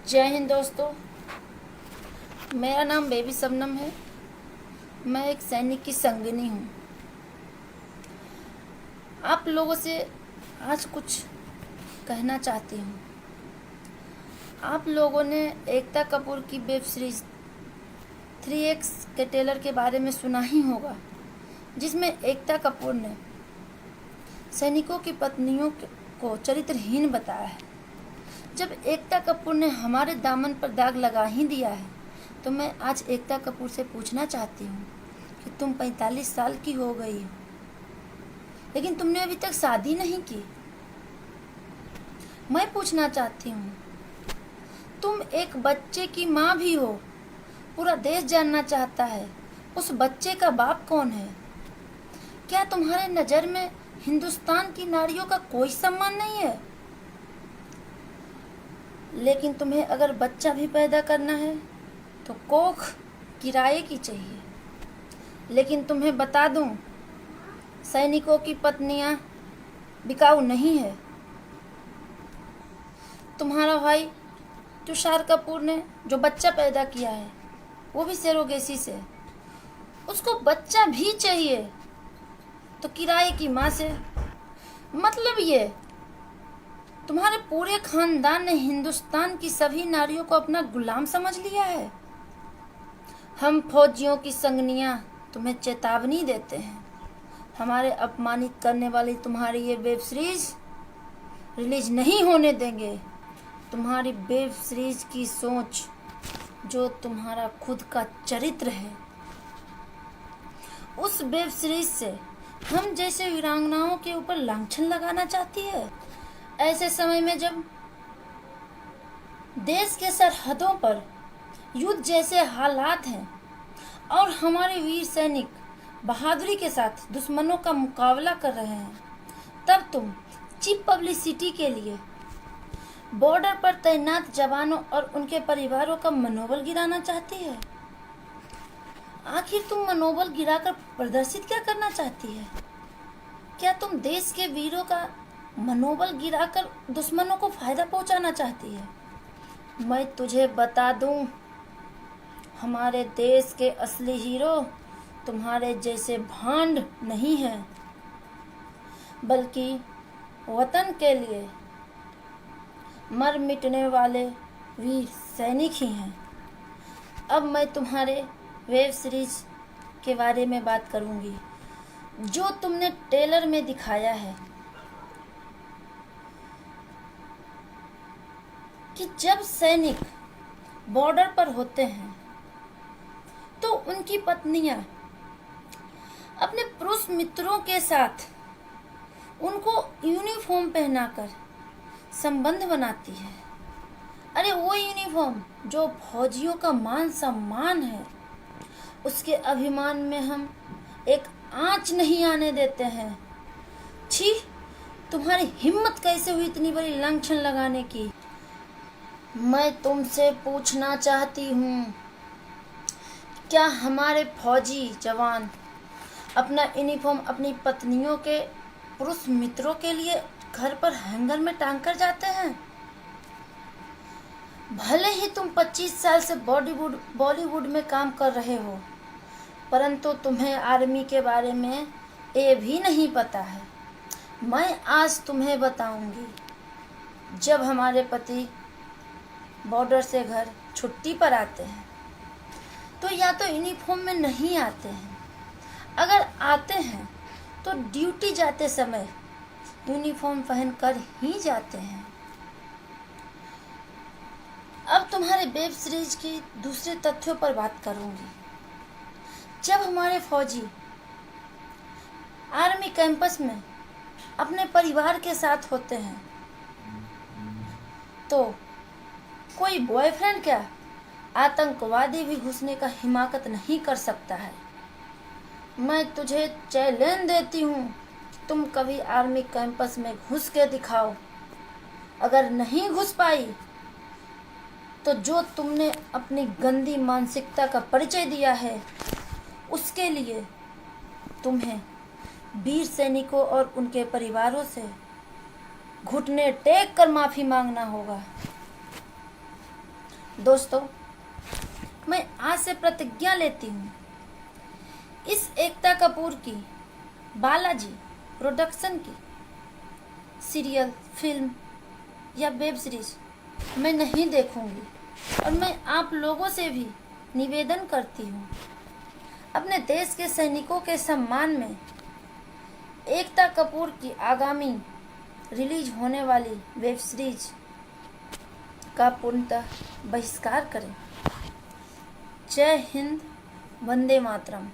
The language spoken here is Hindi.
जय हिंद दोस्तों। मेरा नाम बेबी शबनम है। मैं एक सैनिक की संगिनी हूँ। आप लोगों से आज कुछ कहना चाहती हूँ। आप लोगों ने एकता कपूर की वेब सीरीज 3X के ट्रेलर के बारे में सुना ही होगा, जिसमें एकता कपूर ने सैनिकों की पत्नियों को चरित्रहीन बताया है। जब एकता कपूर ने हमारे दामन पर दाग लगा ही दिया है, तो मैं आज एकता कपूर से पूछना चाहती हूँ कि तुम 45 साल की हो गई हो, लेकिन तुमने अभी तक शादी नहीं की। मैं पूछना चाहती हूँ, तुम एक बच्चे की माँ भी हो। पूरा देश जानना चाहता है उस बच्चे का बाप कौन है। क्या तुम्हारे नज़र में हिंदुस्तान की नारियों का कोई सम्मान नहीं है? लेकिन तुम्हें अगर बच्चा भी पैदा करना है तो कोख किराए की चाहिए। लेकिन तुम्हें बता दूं, सैनिकों की पत्नियां बिकाऊ नहीं है। तुम्हारा भाई तुषार कपूर ने जो बच्चा पैदा किया है, वो भी सरोगेसी से, उसको बच्चा भी चाहिए तो किराए की माँ से। मतलब ये तुम्हारे पूरे खानदान ने हिंदुस्तान की सभी नारियों को अपना गुलाम समझ लिया है। हम फौजियों की संगनियां तुम्हें चेतावनी देते हैं, हमारे अपमानित करने वाली तुम्हारी ये वेब सीरीज रिलीज नहीं होने देंगे। तुम्हारी वेब सीरीज की सोच जो तुम्हारा खुद का चरित्र है, उस वेब सीरीज से हम जैसे वीरांगनाओं के ऊपर लांछन लगाना चाहती है। ऐसे समय में जब देश के सरहदों पर युद्ध जैसे हालात हैं और हमारे वीर सैनिक बहादुरी के साथ दुश्मनों का मुकाबला कर रहे हैं, तब तुम चीप पब्लिसिटी के लिए बॉर्डर पर तैनात जवानों और उनके परिवारों का मनोबल गिराना चाहती है। आखिर तुम मनोबल गिराकर प्रदर्शित क्या करना चाहती है? क्या तुम देश के वीरों का मनोबल गिराकर दुश्मनों को फायदा पहुंचाना चाहती है? मैं तुझे बता दूं, हमारे देश के असली हीरो तुम्हारे जैसे भांड नहीं हैं, बल्कि वतन के लिए मर मिटने वाले वीर सैनिक ही हैं। अब मैं तुम्हारे वेब सीरीज के बारे में बात करूंगी, जो तुमने ट्रेलर में दिखाया है कि जब सैनिक बॉर्डर पर होते हैं तो उनकी पत्नियां अपने पुरुष मित्रों के साथ उनको यूनिफॉर्म पहनाकर संबंध बनाती है। अरे वो यूनिफॉर्म जो फौजियों का मान सम्मान है, उसके अभिमान में हम एक आंच नहीं आने देते हैं। छी, तुम्हारी हिम्मत कैसे हुई इतनी बड़ी लांछन लगाने की? मैं तुमसे पूछना चाहती हूँ, क्या हमारे फौजी जवान अपना यूनिफॉर्म अपनी पत्नियों के पुरुष मित्रों के लिए घर पर हैंगर में टांग कर जाते हैं? भले ही तुम 25 साल से बॉलीवुड में काम कर रहे हो, परंतु तुम्हें आर्मी के बारे में ये भी नहीं पता है। मैं आज तुम्हें बताऊंगी। जब हमारे पति बॉर्डर से घर छुट्टी पर आते हैं तो या तो यूनिफॉर्म में नहीं आते हैं, अगर आते हैं तो ड्यूटी जाते समय यूनिफॉर्म पहन कर ही जाते हैं। अब तुम्हारे वेब सीरीज की दूसरे तथ्यों पर बात करूंगी। जब हमारे फौजी आर्मी कैंपस में अपने परिवार के साथ होते हैं तो कोई बॉयफ्रेंड क्या, आतंकवादी भी घुसने का हिमाकत नहीं कर सकता है। मैं तुझे चैलेंज देती हूँ, तुम कभी आर्मी कैंपस में घुस के दिखाओ। अगर नहीं घुस पाई तो जो तुमने अपनी गंदी मानसिकता का परिचय दिया है, उसके लिए तुम्हें वीर सैनिकों और उनके परिवारों से घुटने टेक कर माफ़ी मांगना होगा। दोस्तों, मैं आज से प्रतिज्ञा लेती हूँ, इस एकता कपूर की बालाजी प्रोडक्शन की सीरियल, फिल्म या वेब सीरीज मैं नहीं देखूंगी। और मैं आप लोगों से भी निवेदन करती हूँ, अपने देश के सैनिकों के सम्मान में एकता कपूर की आगामी रिलीज होने वाली वेब सीरीज का पूर्णतः बहिष्कार करें। जय हिंद, वंदे मातरम।